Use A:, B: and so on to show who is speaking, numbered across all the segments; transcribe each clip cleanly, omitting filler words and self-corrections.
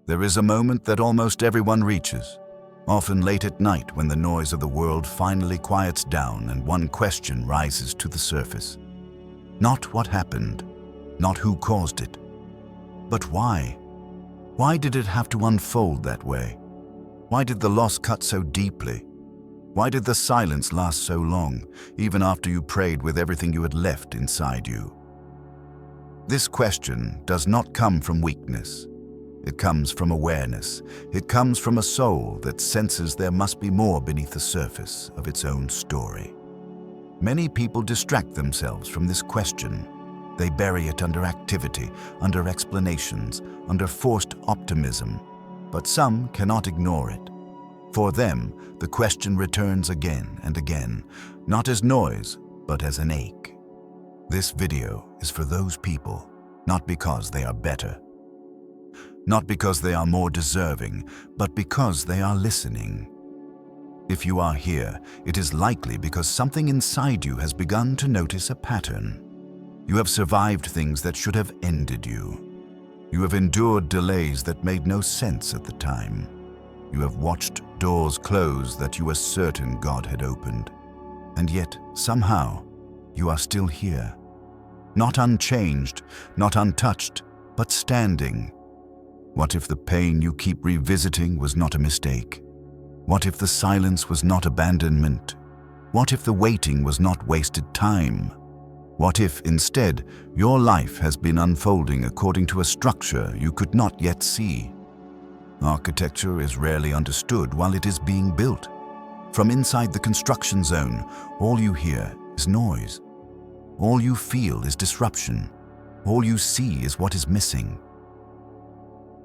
A: There is a moment that almost everyone reaches, often late at night when the noise of the world finally quiets down and one question rises to the surface. Not what happened, not who caused it, but why? Why did it have to unfold that way? Why did the loss cut so deeply? Why did the silence last so long, even after you prayed with everything you had left inside you? This question does not come from weakness. It comes from awareness. It comes from a soul that senses there must be more beneath the surface of its own story. Many people distract themselves from this question. They bury it under activity, under explanations, under forced optimism. But some cannot ignore it. For them, the question returns again and again, not as noise, but as an ache. This video is for those people, not because they are better, not because they are more deserving, but because they are listening. If you are here, it is likely because something inside you has begun to notice a pattern. You have survived things that should have ended you. You have endured delays that made no sense at the time. You have watched doors close that you were certain God had opened. And yet, somehow, you are still here. Not unchanged, not untouched, but standing. What if the pain you keep revisiting was not a mistake? What if the silence was not abandonment? What if the waiting was not wasted time? What if, instead, your life has been unfolding according to a structure you could not yet see? Architecture is rarely understood while it is being built. From inside the construction zone, all you hear is noise. All you feel is disruption. All you see is what is missing.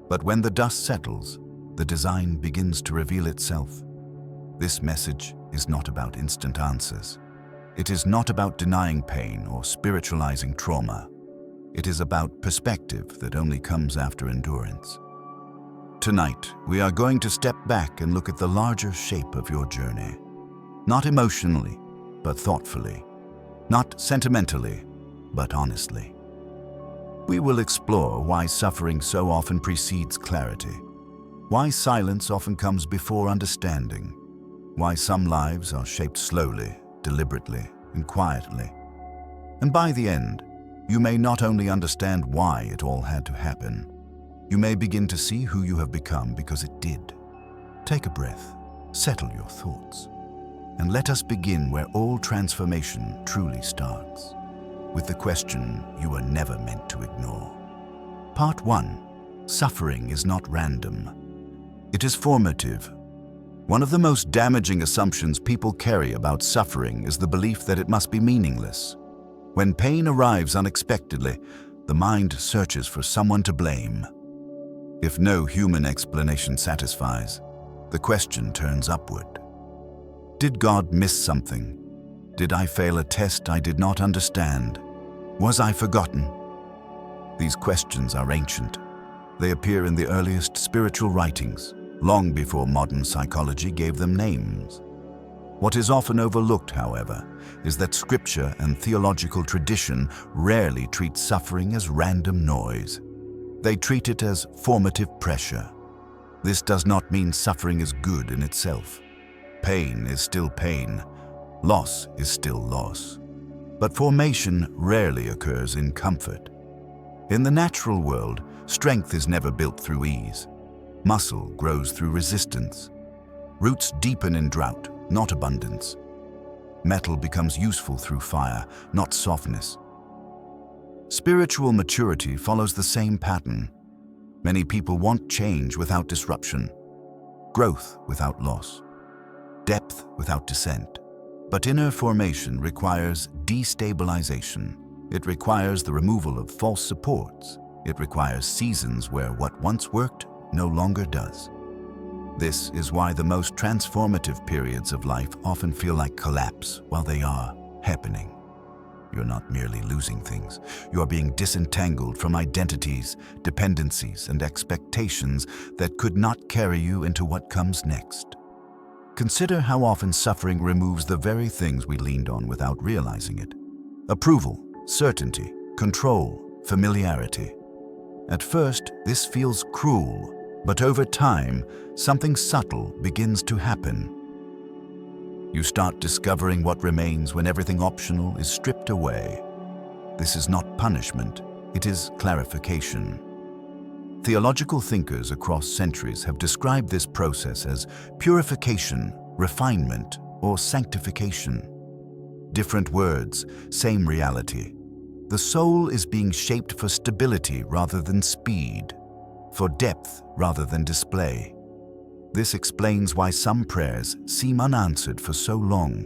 A: But when the dust settles, the design begins to reveal itself. This message is not about instant answers. It is not about denying pain or spiritualizing trauma. It is about perspective that only comes after endurance. Tonight, we are going to step back and look at the larger shape of your journey. Not emotionally, but thoughtfully. Not sentimentally, but honestly. We will explore why suffering so often precedes clarity, why silence often comes before understanding, why some lives are shaped slowly, deliberately, and quietly. And by the end, you may not only understand why it all had to happen, you may begin to see who you have become because it did. Take a breath, settle your thoughts, and let us begin where all transformation truly starts, with the question you were never meant to ignore. Part 1. Suffering is not random. It is formative. One of the most damaging assumptions people carry about suffering is the belief that it must be meaningless. When pain arrives unexpectedly, the mind searches for someone to blame. If no human explanation satisfies, the question turns upward. Did God miss something? Did I fail a test I did not understand? Was I forgotten? These questions are ancient. They appear in the earliest spiritual writings, long before modern psychology gave them names. What is often overlooked, however, is that scripture and theological tradition rarely treat suffering as random noise. They treat it as formative pressure. This does not mean suffering is good in itself. Pain is still pain. Loss is still loss. But formation rarely occurs in comfort. In the natural world, strength is never built through ease. Muscle grows through resistance. Roots deepen in drought, not abundance. Metal becomes useful through fire, not softness. Spiritual maturity follows the same pattern. Many people want change without disruption, growth without loss, depth without descent. But inner formation requires destabilization. It requires the removal of false supports. It requires seasons where what once worked no longer does. This is why the most transformative periods of life often feel like collapse while they are happening. You're not merely losing things. You are being disentangled from identities, dependencies, and expectations that could not carry you into what comes next. Consider how often suffering removes the very things we leaned on without realizing it. Approval, certainty, control, familiarity. At first, this feels cruel, But over time, something subtle begins to happen. You start discovering what remains when everything optional is stripped away. This is not punishment, it is clarification. Theological thinkers across centuries have described this process as purification, refinement, or sanctification. Different words, same reality. The soul is being shaped for stability rather than speed, for depth rather than display. This explains why some prayers seem unanswered for so long,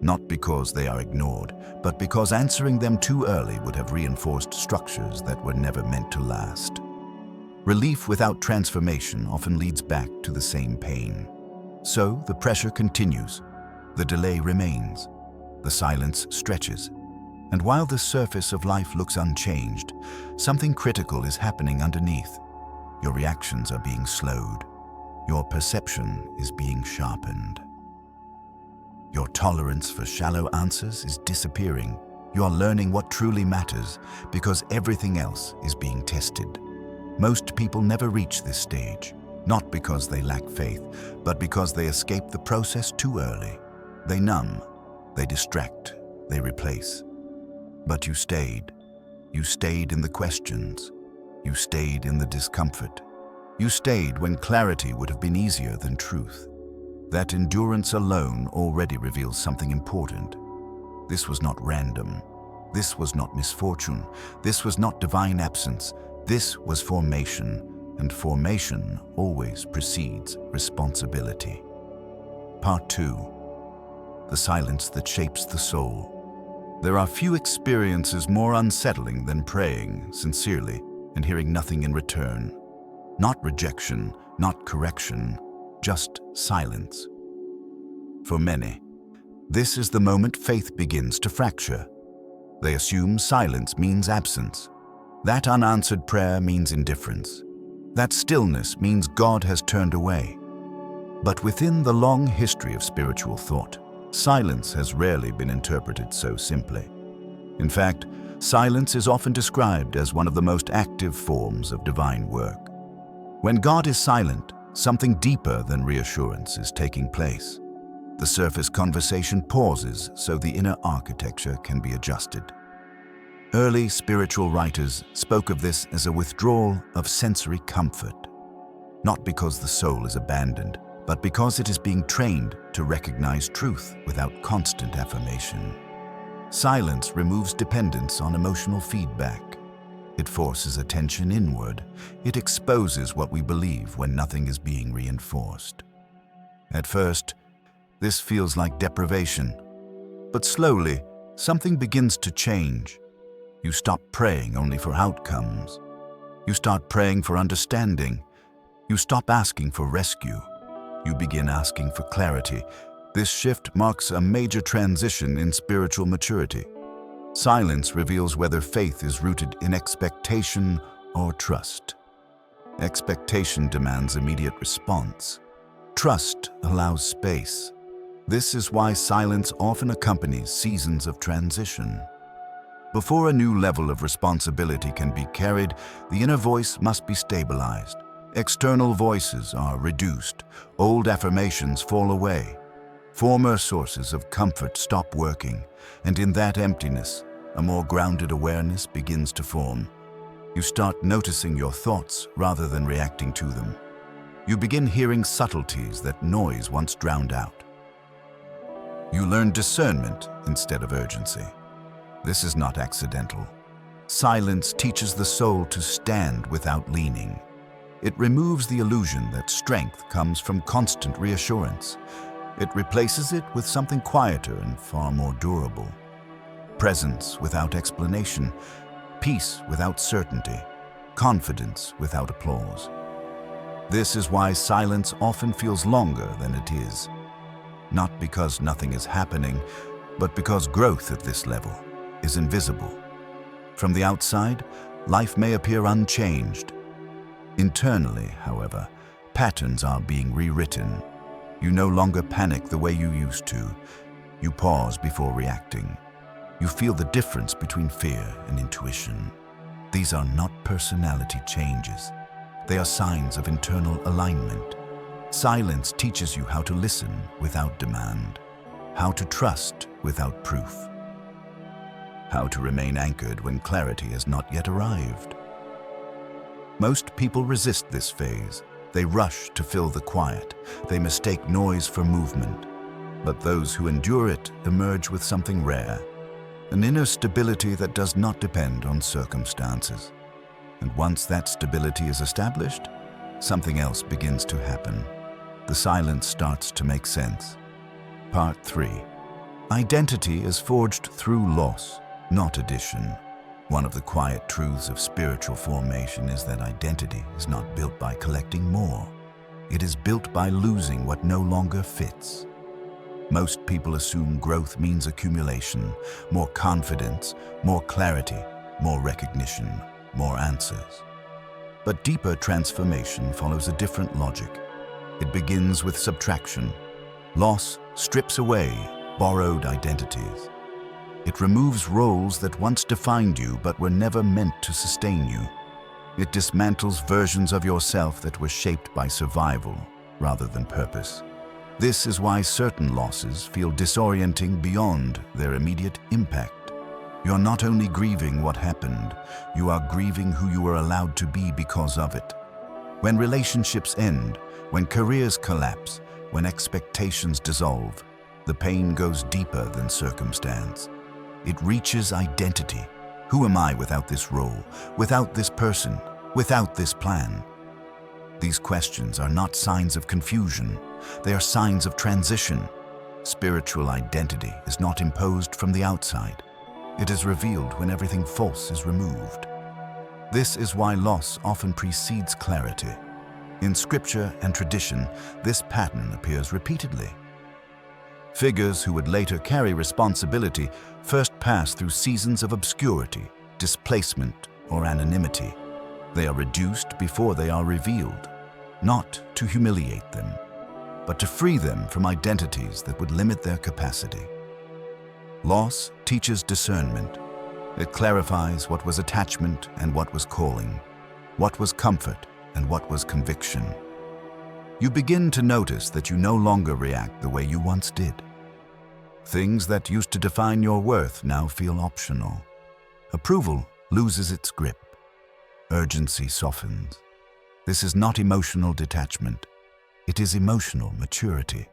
A: not because they are ignored, but because answering them too early would have reinforced structures that were never meant to last. Relief without transformation often leads back to the same pain. So the pressure continues, the delay remains, the silence stretches, and while the surface of life looks unchanged, something critical is happening underneath. Your reactions are being slowed. Your perception is being sharpened. Your tolerance for shallow answers is disappearing. You are learning what truly matters because everything else is being tested. Most people never reach this stage, not because they lack faith, but because they escape the process too early. They numb, they distract, they replace. But you stayed. You stayed in the questions. You stayed in the discomfort. You stayed when clarity would have been easier than truth. That endurance alone already reveals something important. This was not random. This was not misfortune. This was not divine absence. This was formation, and formation always precedes responsibility. Part 2. The silence that shapes the soul. There are few experiences more unsettling than praying sincerely and hearing nothing in return. Not rejection, not correction, just silence. For many, this is the moment faith begins to fracture. They assume silence means absence. That unanswered prayer means indifference. That stillness means God has turned away. But within the long history of spiritual thought, silence has rarely been interpreted so simply. In fact, silence is often described as one of the most active forms of divine work. When God is silent, something deeper than reassurance is taking place. The surface conversation pauses so the inner architecture can be adjusted. Early spiritual writers spoke of this as a withdrawal of sensory comfort, not because the soul is abandoned, but because it is being trained to recognize truth without constant affirmation. Silence removes dependence on emotional feedback. It forces attention inward. It exposes what we believe when nothing is being reinforced. At first, this feels like deprivation, but slowly, something begins to change. You stop praying only for outcomes. You start praying for understanding. You stop asking for rescue. You begin asking for clarity. This shift marks a major transition in spiritual maturity. Silence reveals whether faith is rooted in expectation or trust. Expectation demands immediate response. Trust allows space. This is why silence often accompanies seasons of transition. Before a new level of responsibility can be carried, the inner voice must be stabilized. External voices are reduced. Old affirmations fall away. Former sources of comfort stop working, and in that emptiness, a more grounded awareness begins to form. You start noticing your thoughts rather than reacting to them. You begin hearing subtleties that noise once drowned out. You learn discernment instead of urgency. This is not accidental. Silence teaches the soul to stand without leaning. It removes the illusion that strength comes from constant reassurance. It replaces it with something quieter and far more durable. Presence without explanation, peace without certainty, confidence without applause. This is why silence often feels longer than it is. Not because nothing is happening, but because growth at this level is invisible. From the outside, life may appear unchanged. Internally, however, patterns are being rewritten. You no longer panic the way you used to. You pause before reacting. You feel the difference between fear and intuition. These are not personality changes. They are signs of internal alignment. Silence teaches you how to listen without demand, how to trust without proof, how to remain anchored when clarity has not yet arrived. Most people resist this phase. They rush to fill the quiet. They mistake noise for movement. But those who endure it emerge with something rare, an inner stability that does not depend on circumstances. And once that stability is established, something else begins to happen. The silence starts to make sense. Part 3. Identity is forged through loss, not addition. One of the quiet truths of spiritual formation is that identity is not built by collecting more. It is built by losing what no longer fits. Most people assume growth means accumulation, more confidence, more clarity, more recognition, more answers. But deeper transformation follows a different logic. It begins with subtraction. Loss strips away borrowed identities. It removes roles that once defined you but were never meant to sustain you. It dismantles versions of yourself that were shaped by survival rather than purpose. This is why certain losses feel disorienting beyond their immediate impact. You're not only grieving what happened, you are grieving who you were allowed to be because of it. When relationships end, when careers collapse, when expectations dissolve, the pain goes deeper than circumstance. It reaches identity. Who am I without this role, without this person, without this plan? These questions are not signs of confusion. They are signs of transition. Spiritual identity is not imposed from the outside. It is revealed when everything false is removed. This is why loss often precedes clarity. In scripture and tradition, this pattern appears repeatedly. Figures who would later carry responsibility first pass through seasons of obscurity, displacement, or anonymity. They are reduced before they are revealed, not to humiliate them, but to free them from identities that would limit their capacity. Loss teaches discernment. It clarifies what was attachment and what was calling, what was comfort and what was conviction. You begin to notice that you no longer react the way you once did. Things that used to define your worth now feel optional. Approval loses its grip. Urgency softens. This is not emotional detachment. It is emotional maturity.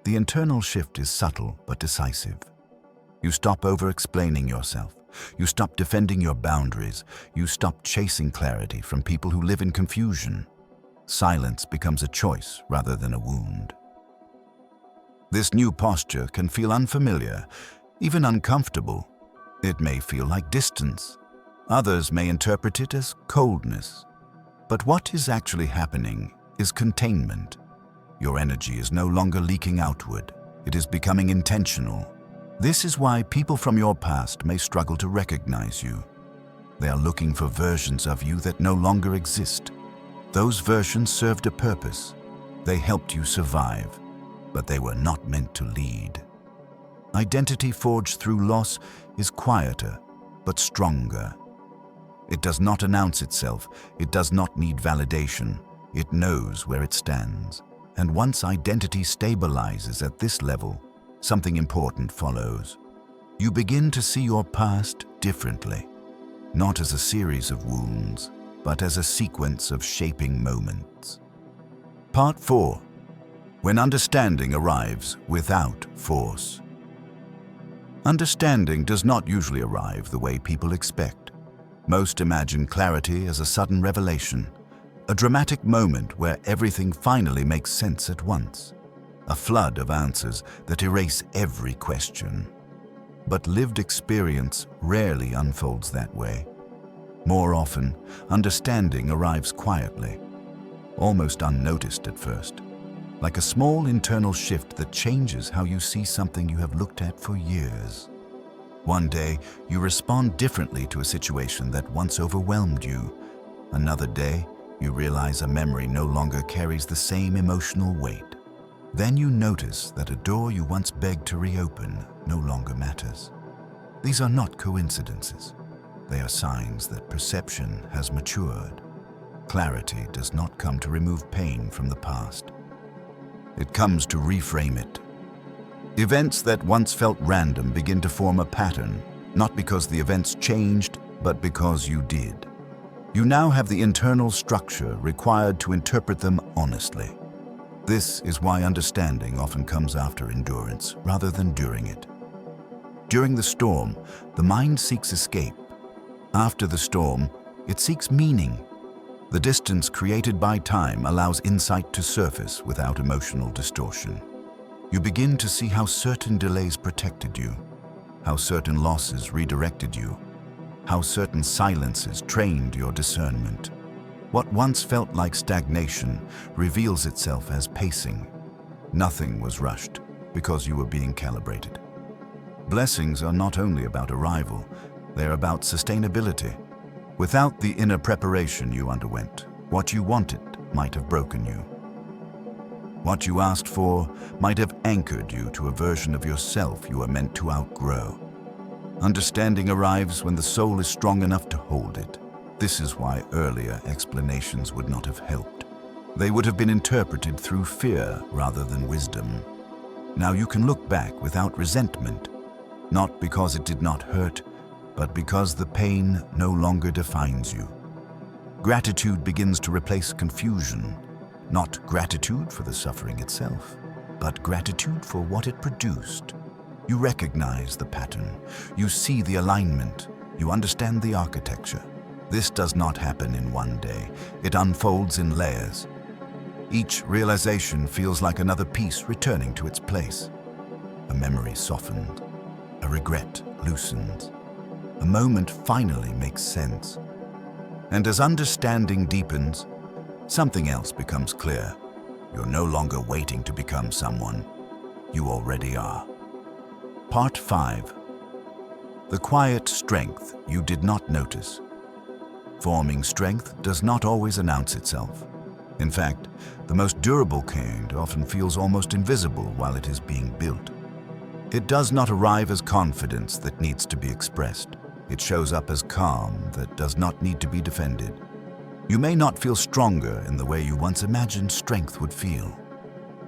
A: The internal shift is subtle but decisive. You stop over-explaining yourself. You stop defending your boundaries. You stop chasing clarity from people who live in confusion. Silence becomes a choice rather than a wound. This new posture can feel unfamiliar, even uncomfortable. It may feel like distance. Others may interpret it as coldness. But what is actually happening is containment. Your energy is no longer leaking outward. It is becoming intentional. This is why people from your past may struggle to recognize you. They are looking for versions of you that no longer exist. Those versions served a purpose. They helped you survive, but they were not meant to lead. Identity forged through loss is quieter, but stronger. It does not announce itself. It does not need validation. It knows where it stands. And once identity stabilizes at this level, something important follows. You begin to see your past differently, not as a series of wounds, but as a sequence of shaping moments. Part 4. When understanding arrives without force. Understanding does not usually arrive the way people expect. Most imagine clarity as a sudden revelation, a dramatic moment where everything finally makes sense at once, a flood of answers that erase every question. But lived experience rarely unfolds that way. More often, understanding arrives quietly, almost unnoticed at first, like a small internal shift that changes how you see something you have looked at for years. One day, you respond differently to a situation that once overwhelmed you. Another day, you realize a memory no longer carries the same emotional weight. Then you notice that a door you once begged to reopen no longer matters. These are not coincidences. They are signs that perception has matured. clarity does not come to remove pain from the past. It comes to reframe it. Events that once felt random begin to form a pattern, not because the events changed, but because you did. You now have the internal structure required to interpret them honestly. This is why understanding often comes after endurance, rather than during it. During the storm, the mind seeks escape. After the storm, it seeks meaning. The distance created by time allows insight to surface without emotional distortion. You begin to see how certain delays protected you, how certain losses redirected you, how certain silences trained your discernment. What once felt like stagnation reveals itself as pacing. Nothing was rushed because you were being calibrated. Blessings are not only about arrival, they're about sustainability. Without the inner preparation you underwent, what you wanted might have broken you. What you asked for might have anchored you to a version of yourself you were meant to outgrow. Understanding arrives when the soul is strong enough to hold it. This is why earlier explanations would not have helped. They would have been interpreted through fear rather than wisdom. Now you can look back without resentment, not because it did not hurt, but because the pain no longer defines you. Gratitude begins to replace confusion, not gratitude for the suffering itself, but gratitude for what it produced. You recognize the pattern, you see the alignment, you understand the architecture. This does not happen in one day, it unfolds in layers. Each realization feels like another piece returning to its place. A memory softened, a regret loosened. A moment finally makes sense. And as understanding deepens, something else becomes clear. You're no longer waiting to become someone. You already are. Part 5. The quiet strength you did not notice. Forming strength does not always announce itself. In fact, the most durable kind often feels almost invisible while it is being built. It does not arrive as confidence that needs to be expressed. It shows up as calm that does not need to be defended. You may not feel stronger in the way you once imagined strength would feel.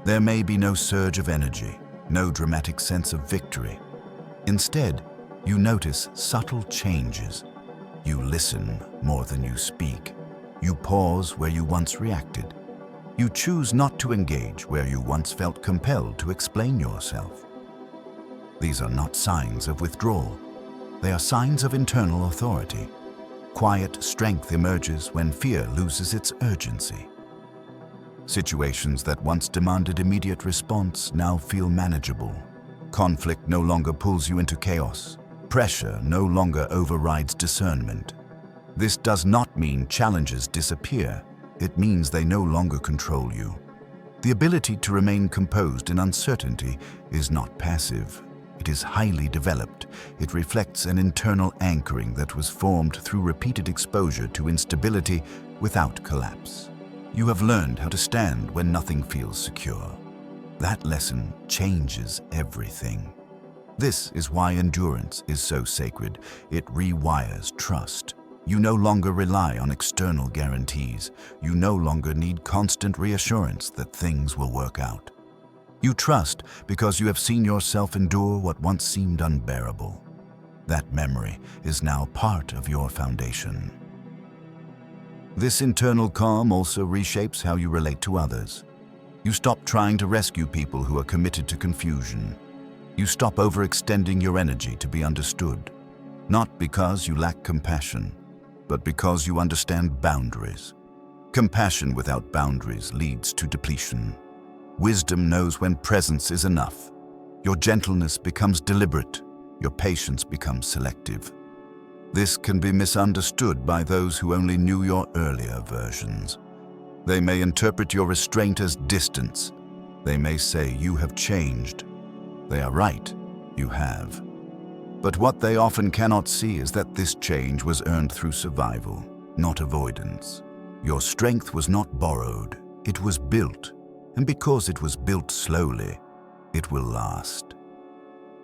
A: There may be no surge of energy, no dramatic sense of victory. Instead, you notice subtle changes. You listen more than you speak. You pause where you once reacted. You choose not to engage where you once felt compelled to explain yourself. These are not signs of withdrawal. They are signs of internal authority. Quiet strength emerges when fear loses its urgency. Situations that once demanded immediate response now feel manageable. Conflict no longer pulls you into chaos. Pressure no longer overrides discernment. This does not mean challenges disappear. It means they no longer control you. The ability to remain composed in uncertainty is not passive. It is highly developed. It reflects an internal anchoring that was formed through repeated exposure to instability without collapse. You have learned how to stand when nothing feels secure. That lesson changes everything. This is why endurance is so sacred. It rewires trust. You no longer rely on external guarantees. You no longer need constant reassurance that things will work out. You trust because you have seen yourself endure what once seemed unbearable. That memory is now part of your foundation. This internal calm also reshapes how you relate to others. You stop trying to rescue people who are committed to confusion. You stop overextending your energy to be understood, not because you lack compassion, but because you understand boundaries. Compassion without boundaries leads to depletion. Wisdom knows when presence is enough. Your gentleness becomes deliberate. Your patience becomes selective. This can be misunderstood by those who only knew your earlier versions. They may interpret your restraint as distance. They may say you have changed. They are right, you have. But what they often cannot see is that this change was earned through survival, not avoidance. Your strength was not borrowed, it was built. And because it was built slowly, it will last.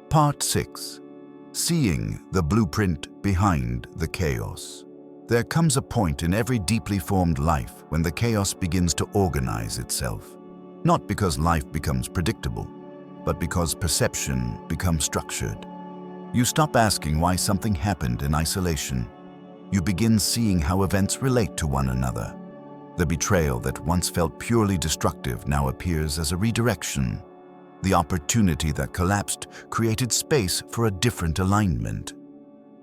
A: Part 6. Seeing the blueprint behind the chaos. There comes a point in every deeply formed life when the chaos begins to organize itself. Not because life becomes predictable, but because perception becomes structured. You stop asking why something happened in isolation. You begin seeing how events relate to one another. The betrayal that once felt purely destructive now appears as a redirection. The opportunity that collapsed created space for a different alignment.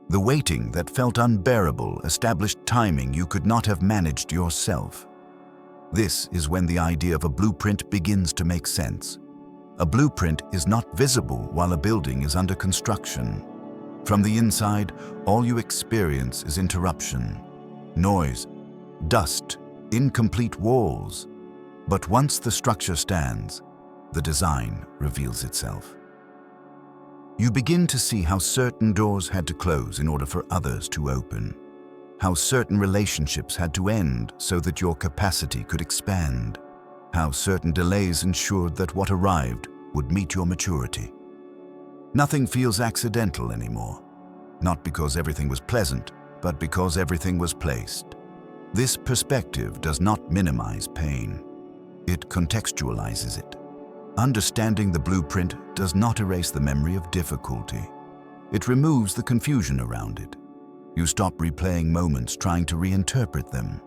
A: The waiting that felt unbearable established timing you could not have managed yourself. This is when the idea of a blueprint begins to make sense. A blueprint is not visible while a building is under construction. From the inside, all you experience is interruption, noise, dust, incomplete walls. But once the structure stands, the design reveals itself. You begin to see how certain doors had to close in order for others to open, how certain relationships had to end so that your capacity could expand, how certain delays ensured that what arrived would meet your maturity. Nothing feels accidental anymore, not because everything was pleasant, but because everything was placed. This perspective does not minimize pain. It contextualizes it. Understanding the blueprint does not erase the memory of difficulty. It removes the confusion around it. You stop replaying moments trying to reinterpret them.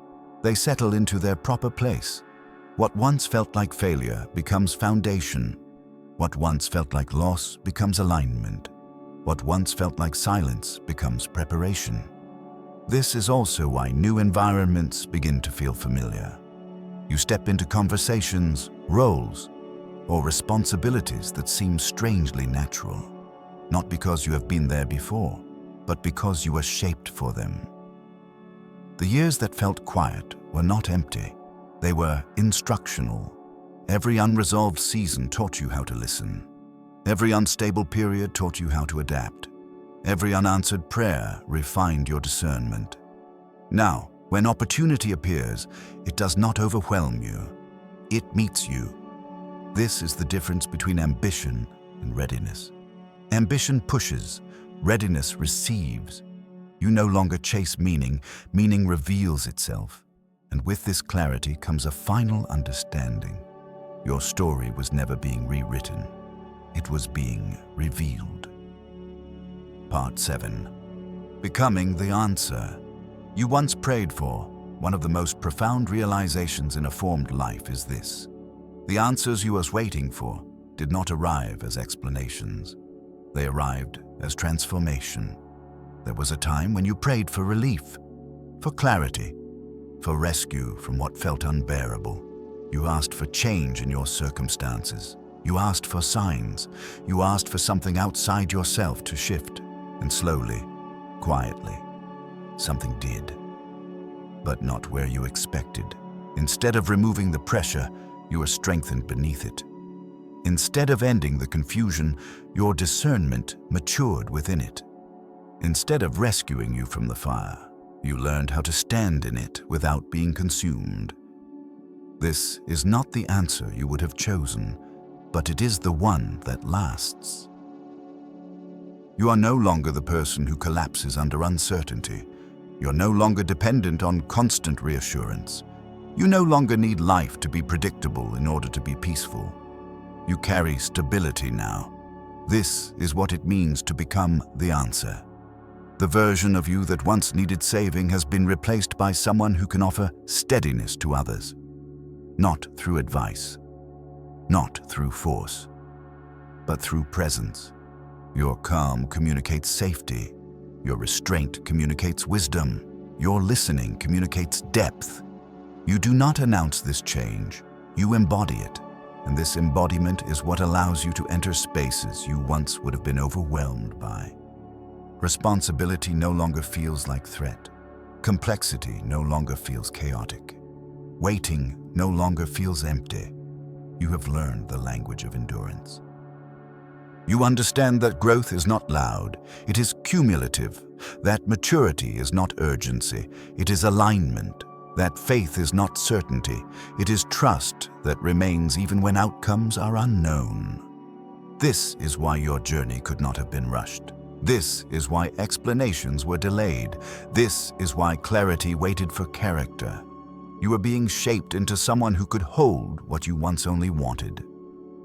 A: They settle into their proper place. What once felt like failure becomes foundation. What once felt like loss becomes alignment. What once felt like silence becomes preparation. This is also why new environments begin to feel familiar. You step into conversations, roles, or responsibilities that seem strangely natural, not because you have been there before, but because you were shaped for them. The years that felt quiet were not empty. They were instructional. Every unresolved season taught you how to listen. Every unstable period taught you how to adapt. Every unanswered prayer refined your discernment. Now, when opportunity appears, it does not overwhelm you. It meets you. This is the difference between ambition and readiness. Ambition pushes, readiness receives. You no longer chase meaning, meaning reveals itself. And with this clarity comes a final understanding. Your story was never being rewritten. It was being revealed. Part 7. Becoming the answer you once prayed for. One of the most profound realizations in a formed life is this. The answers you were waiting for did not arrive as explanations. They arrived as transformation. There was a time when you prayed for relief, for clarity, for rescue from what felt unbearable. You asked for change in your circumstances. You asked for signs. You asked for something outside yourself to shift. And slowly, quietly, something did. But not where you expected. Instead of removing the pressure, you were strengthened beneath it. Instead of ending the confusion, your discernment matured within it. Instead of rescuing you from the fire, you learned how to stand in it without being consumed. This is not the answer you would have chosen, but it is the one that lasts. You are no longer the person who collapses under uncertainty. You're no longer dependent on constant reassurance. You no longer need life to be predictable in order to be peaceful. You carry stability now. This is what it means to become the answer. The version of you that once needed saving has been replaced by someone who can offer steadiness to others. Not through advice, not through force, but through presence. Your calm communicates safety. Your restraint communicates wisdom. Your listening communicates depth. You do not announce this change, you embody it. And this embodiment is what allows you to enter spaces you once would have been overwhelmed by. Responsibility no longer feels like threat. Complexity no longer feels chaotic. Waiting no longer feels empty. You have learned the language of endurance. You understand that growth is not loud, it is cumulative. That maturity is not urgency, it is alignment. That faith is not certainty, it is trust that remains even when outcomes are unknown. This is why your journey could not have been rushed. This is why explanations were delayed. This is why clarity waited for character. You were being shaped into someone who could hold what you once only wanted.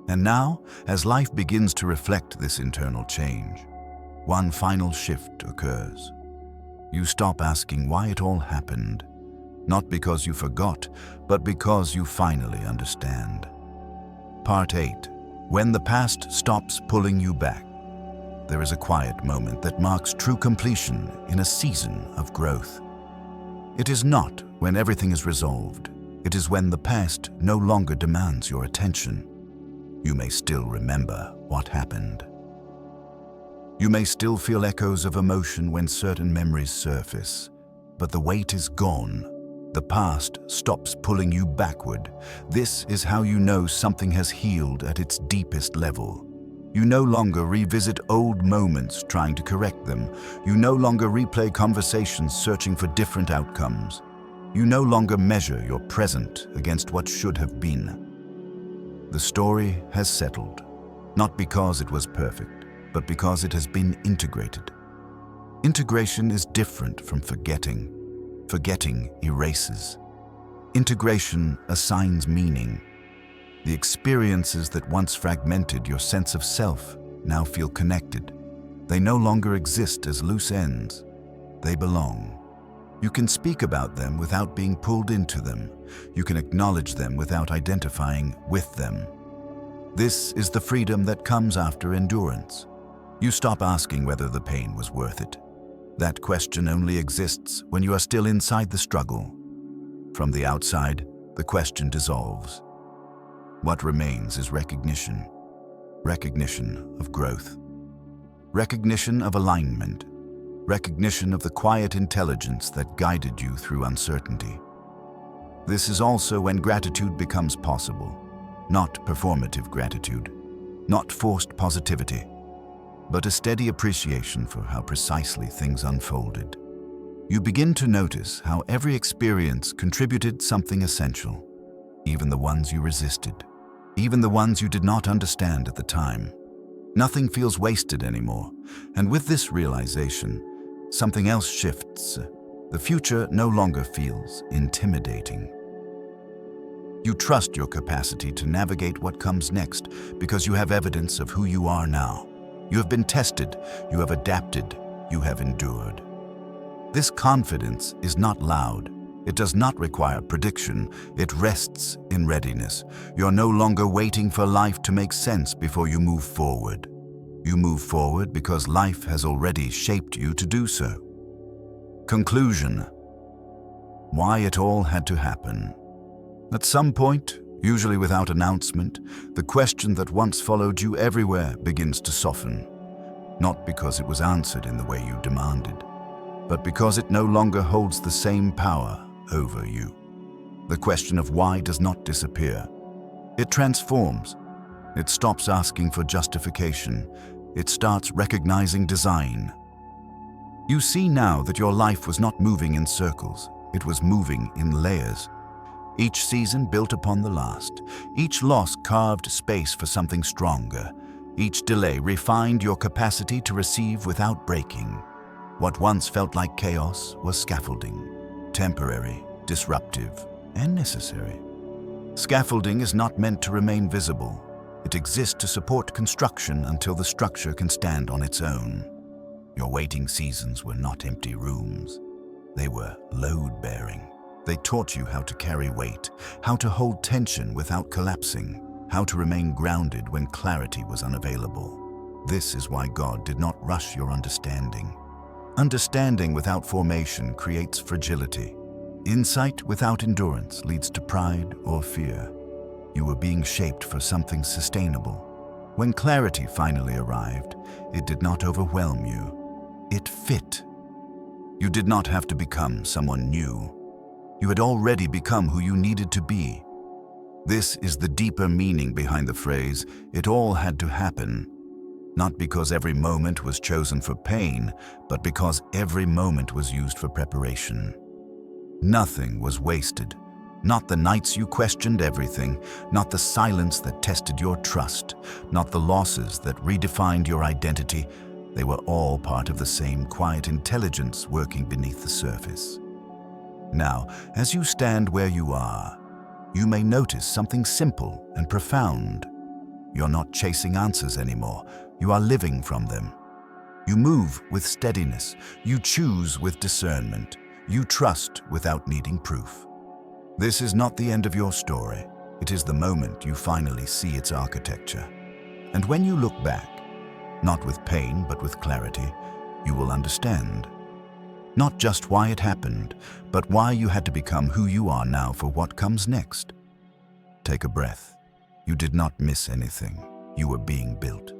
A: And now, as life begins to reflect this internal change, one final shift occurs. You stop asking why it all happened, not because you forgot, but because you finally understand. Part 8. When the past stops pulling you back. There is a quiet moment that marks true completion in a season of growth. It is not when everything is resolved. It is when the past no longer demands your attention. You may still remember what happened. You may still feel echoes of emotion when certain memories surface, but the weight is gone. The past stops pulling you backward. This is how you know something has healed at its deepest level. You no longer revisit old moments trying to correct them. You no longer replay conversations searching for different outcomes. You no longer measure your present against what should have been. The story has settled, not because it was perfect, but because it has been integrated. Integration is different from forgetting. Forgetting erases. Integration assigns meaning. The experiences that once fragmented your sense of self now feel connected. They no longer exist as loose ends. They belong. You can speak about them without being pulled into them. You can acknowledge them without identifying with them. This is the freedom that comes after endurance. You stop asking whether the pain was worth it. That question only exists when you are still inside the struggle. From the outside, the question dissolves. What remains is recognition. Recognition of growth. Recognition of alignment. Recognition of the quiet intelligence that guided you through uncertainty. This is also when gratitude becomes possible. Not performative gratitude, not forced positivity, but a steady appreciation for how precisely things unfolded. You begin to notice how every experience contributed something essential, even the ones you resisted, even the ones you did not understand at the time. Nothing feels wasted anymore, and with this realization, something else shifts. The future no longer feels intimidating. You trust your capacity to navigate what comes next because you have evidence of who you are now. You have been tested, you have adapted, you have endured. This confidence is not loud. It does not require prediction. It rests in readiness. You're no longer waiting for life to make sense before you move forward. You move forward because life has already shaped you to do so. Conclusion. Why it all had to happen. At some point, usually without announcement, the question that once followed you everywhere begins to soften. Not because it was answered in the way you demanded, but because it no longer holds the same power over you. The question of why does not disappear. It transforms. It stops asking for justification. It starts recognizing design. You see now that your life was not moving in circles. It was moving in layers. Each season built upon the last. Each loss carved space for something stronger. Each delay refined your capacity to receive without breaking. What once felt like chaos was scaffolding. Temporary, disruptive, and necessary. Scaffolding is not meant to remain visible. It exists to support construction until the structure can stand on its own. Your waiting seasons were not empty rooms. They were load-bearing. They taught you how to carry weight, how to hold tension without collapsing, how to remain grounded when clarity was unavailable. This is why God did not rush your understanding. Understanding without formation creates fragility. Insight without endurance leads to pride or fear. You were being shaped for something sustainable. When clarity finally arrived, it did not overwhelm you. It fit. You did not have to become someone new. You had already become who you needed to be. This is the deeper meaning behind the phrase, "It all had to happen." Not because every moment was chosen for pain, but because every moment was used for preparation. Nothing was wasted. Not the nights you questioned everything, not the silence that tested your trust, not the losses that redefined your identity, They were all part of the same quiet intelligence working beneath the surface. Now, as you stand where you are, you may notice something simple and profound. You're not chasing answers anymore. You are living from them. You move with steadiness. You choose with discernment. You trust without needing proof. This is not the end of your story. It is the moment you finally see its architecture. And when you look back, not with pain but with clarity, you will understand. Not just why it happened, but why you had to become who you are now for what comes next. Take a breath. You did not miss anything. You were being built.